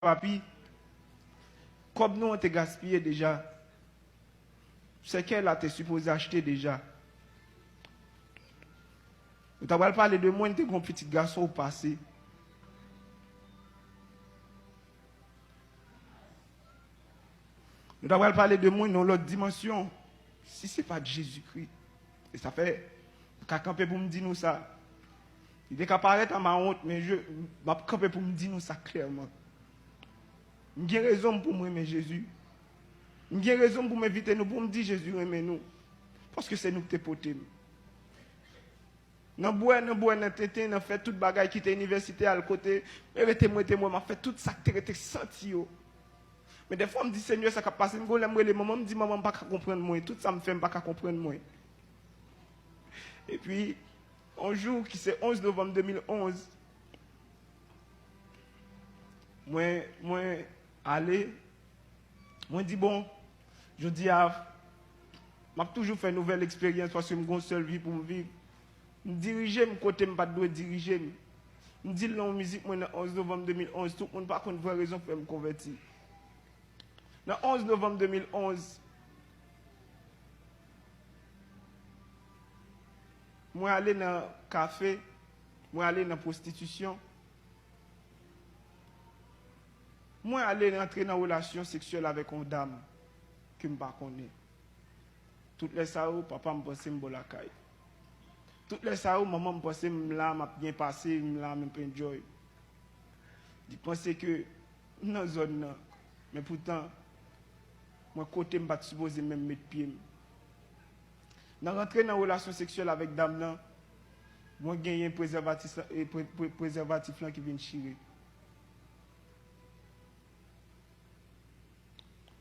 papi, comme nous on te gaspillé déjà, c'est qu'elle a te supposé acheter déjà. Nous t'avons parlé de moi, tu es un petit garçon au passé. Nous t'avons parlé de moi dans l'autre dimension. Si ce n'est pas de Jésus-Christ. Et ça fait, qu'à camper pour me dire nous ça. Il est qu'à paraître à ma honte, mais je vais camper pour me dire nous ça clairement. J'ai raison pour moi aimer Jésus. J'ai raison pour m'inviter nous, pour me dire Jésus aime nous. Parce que c'est nous qui t'es poté. Dans le tété, dans fait toute bagaille qui était université à côté. Moi, m'a fait tout ça qui était senti. Mais des fois, je me dis, Seigneur, ça a passé. Je me dis, maman, je ne peux pas comprendre moi. Tout ça me fait, je ne peux pas comprendre moi. Et puis, un jour, qui c'est 11 novembre 2011, moi, allez, moi, dis bon, je dis, je toujours fait une nouvelle expérience parce que je suis une seule vie pour me vivre. Je diriger, je côté, je ne pas diriger. Je dis, la musique, moi, le 11 novembre 2011, tout le monde n'a pas une vraie raison pour me convertir. Le 11 novembre 2011, moi, aller dans le café, moi, aller dans la prostitution. Moi, aller entrer dans une relation sexuelle avec une dame que je ne connais pas. Toutes les sao, papa me pense que je suis la caille. Toutes les sao, maman me pense que je suis bien passé, je suis enjoy. Je pense que dans la zone, mais pourtant, moi, côté, je ne suis pas supposé même mettre pied. Dans rentrer dans une relation sexuelle avec dame là, moi j'ai un préservatif là qui vient chirer.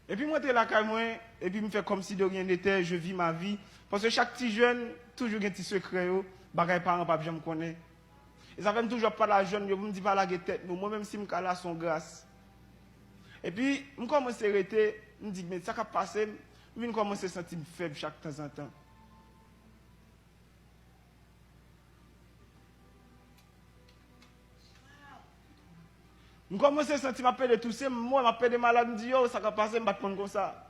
Et puis moi je suis là quand moi et puis me fait comme si de rien n'était, je vis ma vie parce que chaque petit jeune toujours un petit secret bagay parents pas jamais connaît. Et ça fait toujours pas la jeune, je me dis pas la tête moi même si me cala son grâce. Et puis je commence à arrêter, je me dis mais ça qui passé, je commence à sentir faible chaque temps en temps. Je commence à sentir ma peur de tousser, moi, ma peur de malade, je me dis, oh, ça va passer, je ne vais pas prendre comme ça.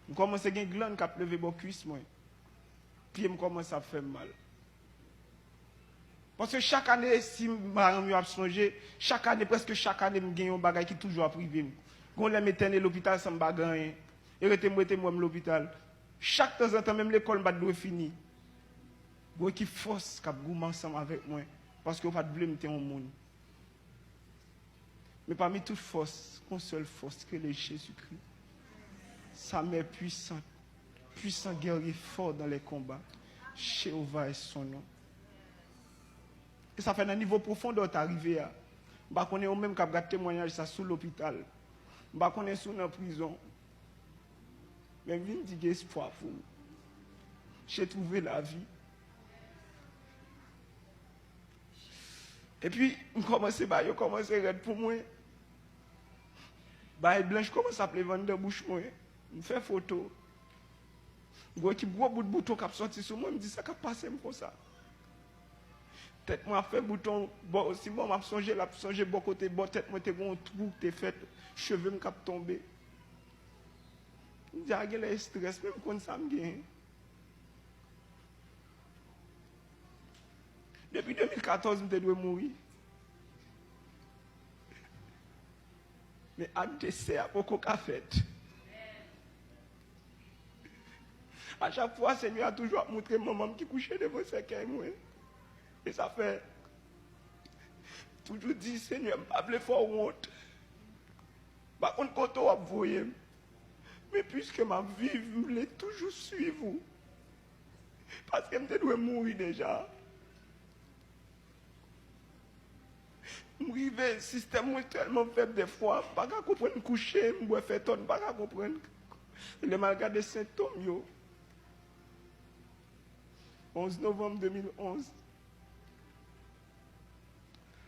Je commence à avoir une glande qui a levé mon cuisse, moi. Puis je commence à faire mal. Parce que chaque année, si je me changé, chaque année, presque chaque année, je gagne un bagage qui est toujours à privé. Quand je m'éteins à l'hôpital, ça ne me gagne. Et je moi à l'hôpital. Chaque temps en temps, même l'école doit finir. Vous qui force, qui a ensemble avec moi. Parce que vous ne pouvez pas blâmer au monde. Mais parmi toutes forces, une seule force, que est Jésus-Christ. Sa mère puissante, puissant guerrier fort dans les combats. Jéhovah est son nom. Et ça fait un niveau profond d'être arrivé à. Je connais même qui a témoignage ça sous l'hôpital. Je connais sous la prison. Mais je me dis qu'il y a espoir pour vous. J'ai trouvé la vie. Et puis, je commence à être pour moi. Blanche commence à vendre de bouche moi. Je fais photo. Je vois qu'il y a un bout de bouton qui a sorti sur moi. Je me dis ça qui a passé comme ça. Tête moi fait bouton. Bon, si moi m'a songé, la songé bon côté bon tête moi t'es un trou t'es fait cheveux me cap tomber. Je dis il y a stress même quand ça me gagne. Depuis 2014 je dois mourir. Mais à décès à beaucoup qu'a fait. À chaque fois, le Seigneur a toujours montré maman qui couchait devant ce cercueil. Et ça fait toujours dit, Seigneur, je ne veux pas honte. Par contre, quand on a voyé, mais puisque ma vie, je voulais toujours suivre. Parce que je dois mourir déjà. Le système est tellement faible des fois. Je ne peux pas comprendre coucher, je ne faire tonne, je ne peux pas comprendre. Il est mal gardé symptômes. 11 novembre 2011.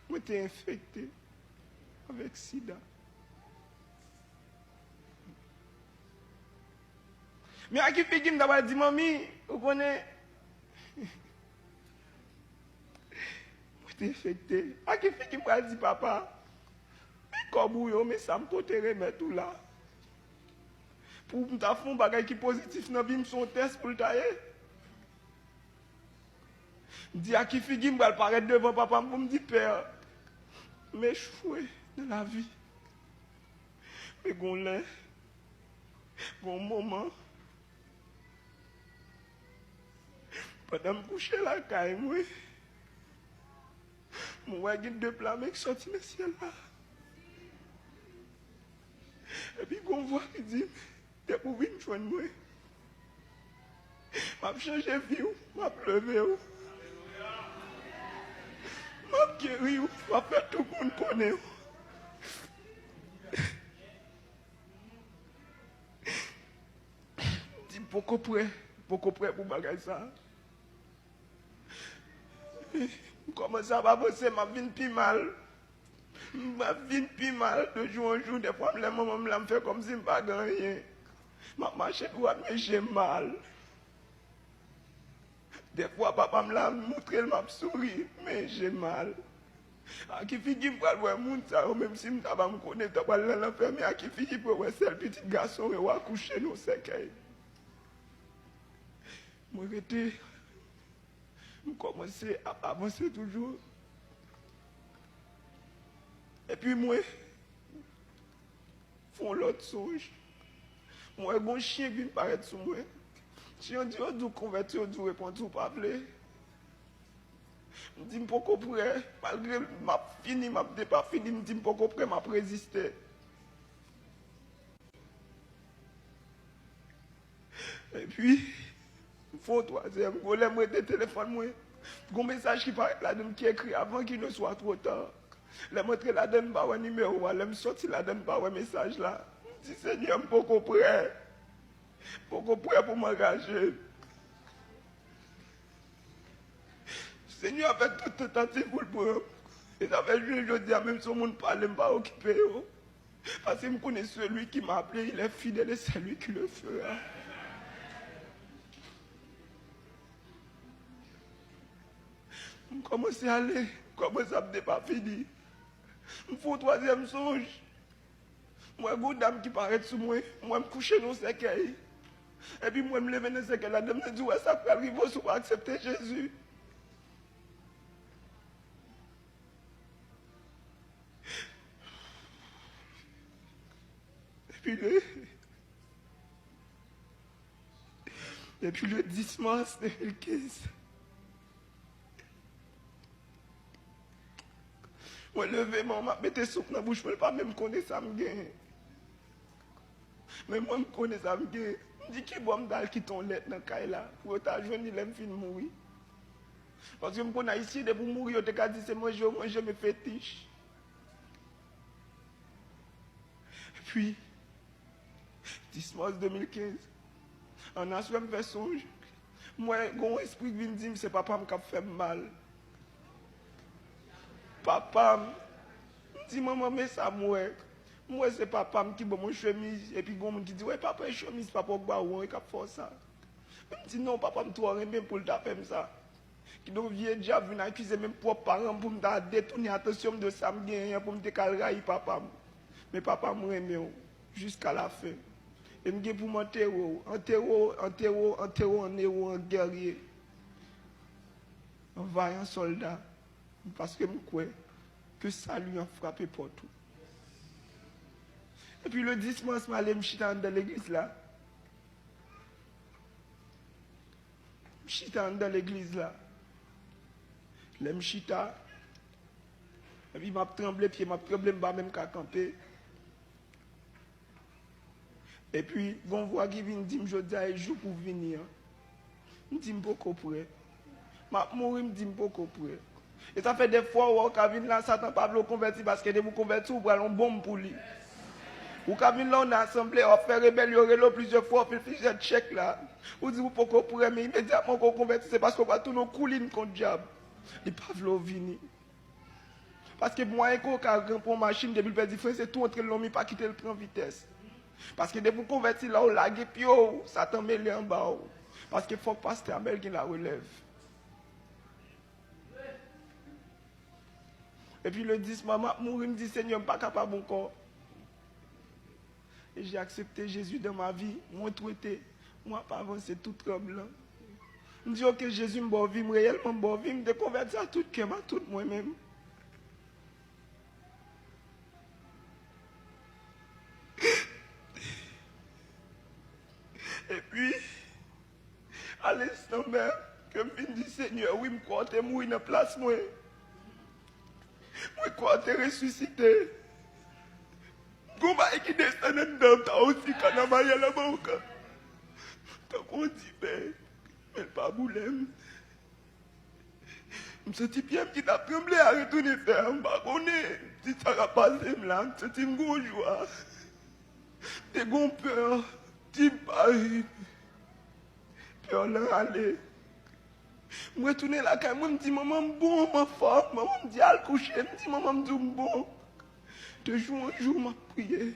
Moi, j'étais infecté avec sida. Mais à qui fait qu'il m'a dit, mamie, vous connaissez. Moi, j'étais infecté. À qui fait qu'il m'a dit, papa, Comme yo, mais ça me peut remettre tout là. Pour me faire un bagage qui est positif dans la vie, son test pour le tailler. Je dis à qui figure, je vais paraître devant papa pour me dire, père, mais je suis dans la vie. Mais gon l'est, gon moment, pendant que je couche la caille, moi, je deux plats, mais qui sortent dans le ciel là. Et puis, on voit qui dit, t'es pour venir joindre moi. Je changé de vie, je pleuvé. Je guéri, je fait tout le monde connaît. Je dis, beaucoup prêt pour bagager ça. Comment ça va passer, je vis plus mal. Je vis plus mal de jour en jour. Des fois, les mamans me fait comme si je ne pas rien. Je marche droit, mais j'ai mal. Des fois, papa me l'a montré, m'a souri, mais j'ai mal. À qui figure pour voir moun ça, même si je ne pas me connaître, je vais aller l'enfer, mais à qui figure pour voir ce petit garçon qui va coucher dans le cercueil. Moi, je commençais à avancer toujours. Et puis moi, je fais l'autre songe. Moi, j'ai un chien qui paraît sur moi. Si on dit, on doit convertir, on doit répondre, on pas appeler. Je dis, je ne suis pas prêt. Malgré que je fini, je n'ai pas fini, je dis, je ne suis pas prêt, je résister. Et puis, il faut un troisième. Je vais téléphone. Un message qui paraît là-dedans qui est écrit avant qu'il ne soit trop tard. Je montre là-dedans un numéro, je me sorti là-dedans un message là. Je dis, Seigneur, je ne suis pas prêt. Je ne suis pas prêt pour m'engager. Seigneur a fait toute tentative pour le prendre. Et ça fait je dis, même si le monde parle, je ne suis pas occupé. Parce que je connais celui qui m'a appelé, il est fidèle et c'est lui qui le fera. Je commence à aller, comment ça n'est pas fini. Je fais un troisième songe. Moi, une dame qui paraît sur moi, moi, je me couche dans le cercueil. Et puis, moi, je me lève dans le cercueil. La dame me dit, ouais, ça peut arriver si on va accepter Jésus. Et puis le 10 mars 2015, moi levé, moi mettais soupe dans la bouche, je ne pas même connaître ça me gagne. Mais moi je connais ça me gagne. Je dis qui bon dal qui ton lettre dans le caille là, pour ta journée il fin mourir. Parce que je connais ici de pour mourir, je te dis c'est moi je me fétiche. Et puis 10 mars 2015, on a soit fait songe. Moi, mon esprit qui vient dire, c'est papa qui a fait mal. Papa, je dis, maman, mais ça, moi, c'est papa qui a mon chemise. Et puis, il y a qui dit, ouais, papa, une chemise, papa, il a fait ça. Je dis, non, papa, je dois rien pour le taper ça. Qui donc vient déjà venir accuser mes propres parents pour me détourner l'attention de ça, pour me décalarer, papa. Mais papa, moi, aime jusqu'à la fin. Et je suis pour m'enterrer, en héros, en guerrier, en vaillant soldat. Parce que je crois que ça lui a frappé pour tout. Et puis le 10 mars, je suis allé dans l'église là. Je suis dans l'église là. Je suis et puis je tremblé, puis je tremblé, je même qu'à camper. Et puis, on voit qui vient dire, je dis, il joue pour venir. Je dis, je ne suis pas prêt. Je mourir, je dis, je ne suis pas prêt. Et ça fait des fois où on vient là, Satan pas le convertir parce que de vous convertir, vous prenez un bombe pour lui. Ou quand vient là, on a assemblé, on fait rébellion, plusieurs fois, on fait plusieurs chèques là. Vous dites, vous ne pouvez pas prêt, mais immédiatement qu'on convertit, c'est parce qu'on va tout nos coulines contre le diable. Il ne peut pas venir. Parce que moi, quand on prend une machine, depuis le père différent, c'est tout entre l'homme, il ne pas quitter le train vitesse. Parce que de vous convertir là, on lague, puis ça t'en met en bas. Parce qu'il faut que le pasteur Abel qui la relève. Et puis le 10 maman mourir, me dit Seigneur, je ne suis pas capable encore. Et j'ai accepté Jésus dans ma vie, moi traité, moi pas avancé tout tremblant. Je dis ok Jésus me vie, réellement me vie, me déconverti à tout cœur, à tout moi-même. Et puis, à l'instant même, que je dis Seigneur, oui, je crois que tu mourir dans la place, moi. Je crois que tu es ressuscité. Comment est-ce qu'il descend dedans, tu as aussi quand on a la banque. Donc on dit, mais pas boulem. Je me suis bien qui t'a tremblé à retourner faire. Je ne sais pas si ça va passer là. Je me suis dit, je joie. T'es gon peur. Tu paries. Peur là, aller. Je retourne là, quand je me dis, maman, bon, ma femme. Maman me dit, allez coucher. Je me dis, maman, me dit, bon. De jour en jour, je prié. Je n'ai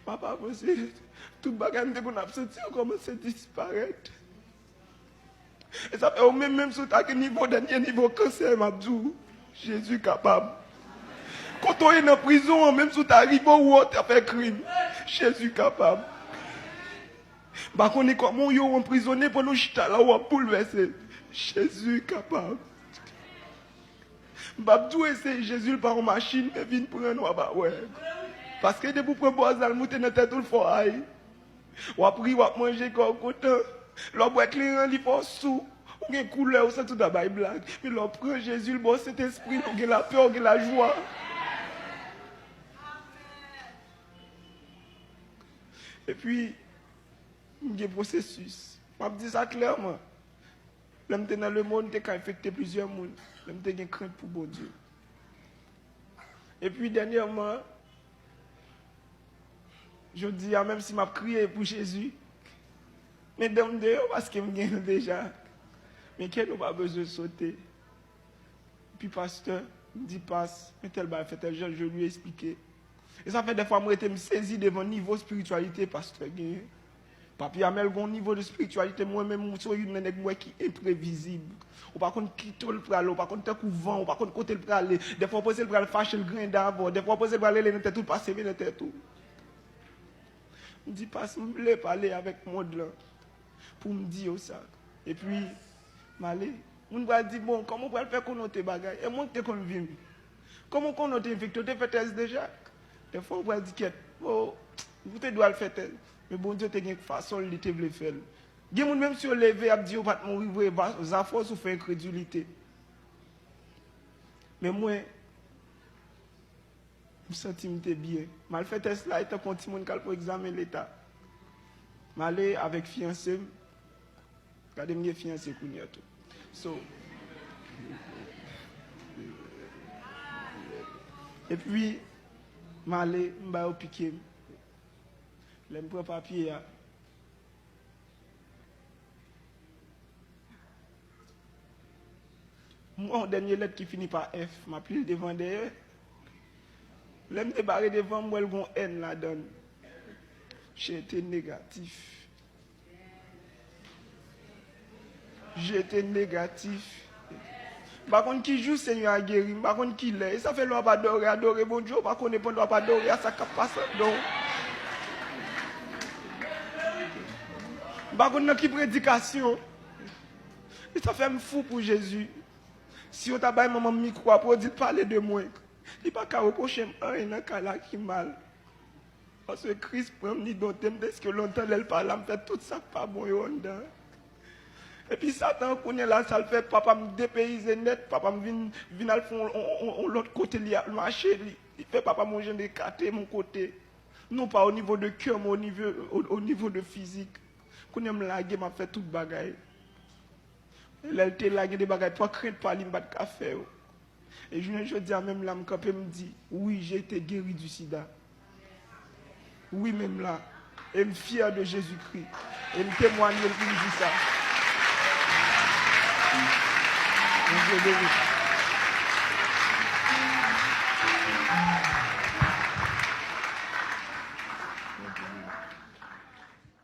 pas avancé. Tout le bagage qu'on a sorti, a commencé à disparaître. Et ça fait au même sur ta niveau, dernier niveau cancer, m'a dit, Jésus capable. Quand on est en prison, même si tu arrives où tu as fait crime, Jésus capable. Bah, on est comme on est emprisonné pour nous chita là où on bouleversé. Jésus capable. Bah, c'est Jésus par une machine, mais vient prendre, bah, ouais. Parce que depuis pour prendre bois, monter dans tête tout le foyer. Ou après, ou manger comme content. L'on boit clair, il faut sous. On a une couleur, c'est tout d'abord blague. Mais l'on prend Jésus, le bon cet esprit, on a la peur, on a la joie. Et puis, il y a un processus. Je dis ça clairement. L'homme dans le monde, il a infecté plusieurs mondes. L'homme a une crainte pour bon Dieu. Et puis, dernièrement, je dis, même si je crié pour Jésus, mais dans le dehors, parce que je gagne déjà. Mais qu'elle n'a pas besoin de sauter. Puis, pasteur, il dit, passe, mais tel bas, fait tel genre, je lui ai expliqué. Et ça fait des fois, moi, je me saisis devant le niveau de spiritualité, pasteur. Papi Amel, un niveau de spiritualité, moi-même, je suis un qui est imprévisible. Ou par contre, qui tout le pral, ou par contre, tu vent, ou par contre, côté le pral. Des fois, poser le pral, fâcher le grain d'avant. Des fois, poser le pral, le tout passer, le tout. Je dis, passe, je voulais parler avec moi là, pour me dire ça. Et puis, m'aller. On va dire, bon, comment on peut faire qu'on note des bagages? Et moi, tu es convaincu. Comment on note une victoire? Tu as fait test déjà? Des fois, on va dire, oh, vous devez le faire tel. Mais bon Dieu, tu as une façon de le faire. Il y a même si on lève et dit, on va mourir, ça force ou fait incrédulité. Mais moi, je me sens bien. Je fait test là, et je continue pour examiner l'état. Je suis allé avec fiancé. Regardez mes fiancés qu'on y a tout. So, et puis, je suis allé, je suis piqué. Je prends papier. Mon dernier lettre qui finit par F, je pile devant derrière. Je me débarrer devant moi, il y a un N là-dedans. J'ai été négatif. J'étais négatif. Par contre, qui joue Seigneur a guéri, par contre, qui l'est. Et ça fait l'on pas adorer bon Dieu, par contre, on ne pas adorer à sa capacité. Donc, par contre, qui prédication. Et ça fait me fou pour Jésus. Si on t'a baillé maman micro pour dire parler de moi, il n'y a pas qu'à reprocher un dans cas là qui mal. Parce que Christ prend ni d'autres parce que longtemps elle parle, elle me fait tout ça pas bon et puis Satan qu'on est là, ça le fait papa me dépayser net, papa me vient al fond l'autre côté li marcher, il fait papa manger des cartes mon côté. Non pas au niveau de cœur, mais au niveau de physique. Qu'on aime laguer m'a fait toute bagaille. Elle était lagué des bagailles, pas crainte pas l'imbat de café. Et je dis à même là, me dit, oui, j'ai été guéri du sida. Oui, même là. Et je suis fier de Jésus-Christ. Et je témoigne pour me dire ça.